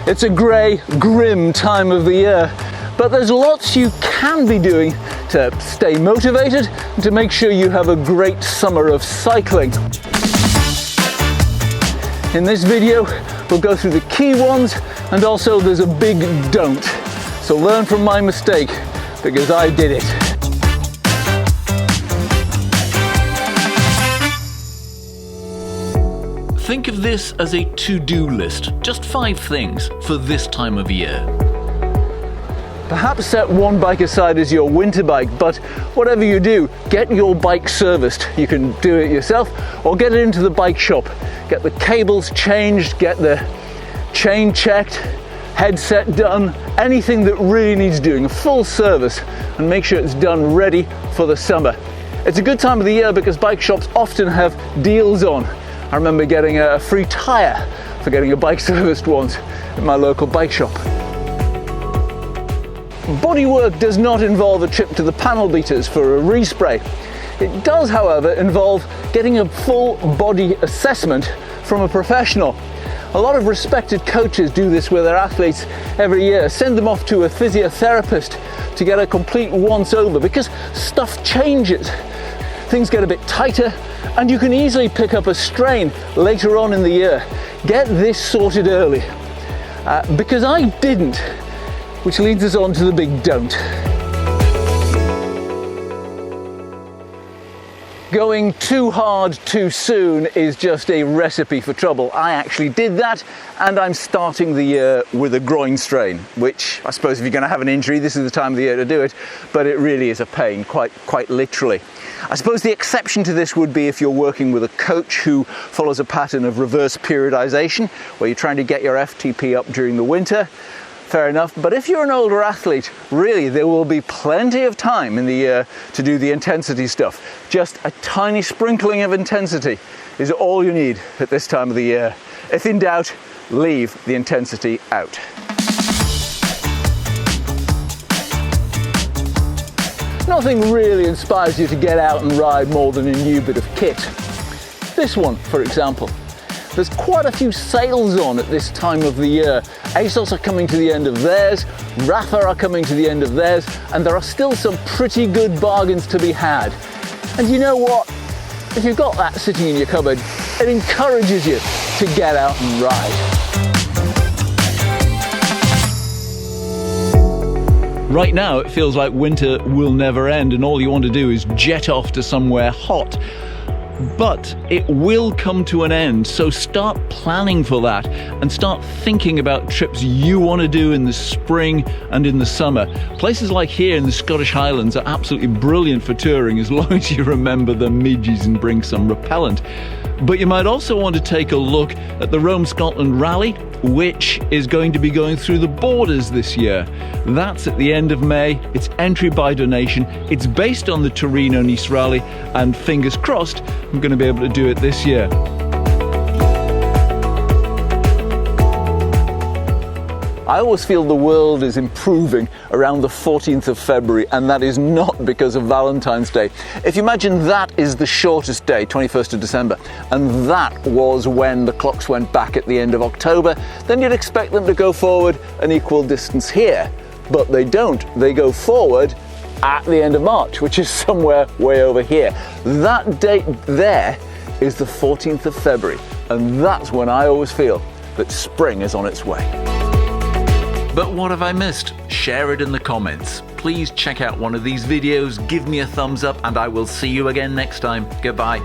It's a grey, grim time of the year, but there's lots you can be doing to stay motivated and to make sure you have a great summer of cycling. In this video, we'll go through the key ones, and also there's a big don't. So learn from my mistake, because I did it. Think of this as a to-do list, just 5 things for this time of year. Perhaps set one bike aside as your winter bike, but whatever you do, get your bike serviced. You can do it yourself or get it into the bike shop. Get the cables changed, get the chain checked, headset done, anything that really needs doing, a full service, and make sure it's done ready for the summer. It's a good time of the year because bike shops often have deals on. I remember getting a free tyre for getting a bike serviced once at my local bike shop. Bodywork does not involve a trip to the panel beaters for a respray. It does, however, involve getting a full body assessment from a professional. A lot of respected coaches do this with their athletes every year, send them off to a physiotherapist to get a complete once-over because stuff changes. Things get a bit tighter, and you can easily pick up a strain later on in the year. Get this sorted early, because I didn't, which leads us on to the big don't. Going too hard too soon is just a recipe for trouble. I actually did that, and I'm starting the year with a groin strain, which I suppose if you're going to have an injury, this is the time of the year to do it, but it really is a pain, quite literally. I suppose the exception to this would be if you're working with a coach who follows a pattern of reverse periodization, where you're trying to get your FTP up during the winter. Fair enough, but if you're an older athlete, really there will be plenty of time in the year to do the intensity stuff. Just a tiny sprinkling of intensity is all you need at this time of the year. If in doubt, leave the intensity out. Nothing really inspires you to get out and ride more than a new bit of kit. This one, for example. There's quite a few sales on at this time of the year. ASOS are coming to the end of theirs, Rafa are coming to the end of theirs, and there are still some pretty good bargains to be had. And you know what? If you've got that sitting in your cupboard, it encourages you to get out and ride. Right now, it feels like winter will never end, and all you want to do is jet off to somewhere hot. But it will come to an end, so start planning for that and start thinking about trips you want to do in the spring and in the summer. Places like here in the Scottish Highlands are absolutely brilliant for touring as long as you remember the midges and bring some repellent. But you might also want to take a look at the Rome Scotland Rally, which is going to be going through the borders this year. That's at the end of May. It's entry by donation. It's based on the Torino-Nice Rally, and fingers crossed, I'm going to be able to do it this year. I always feel the world is improving around the 14th of February, and that is not because of Valentine's Day. If you imagine that is the shortest day, 21st of December, and that was when the clocks went back at the end of October, then you'd expect them to go forward an equal distance here. But they don't. They go forward at the end of March, which is somewhere way over here. That date there is the 14th of February, and that's when I always feel that spring is on its way. But what have I missed? Share it in the comments. Please check out one of these videos, give me a thumbs up, and I will see you again next time. Goodbye.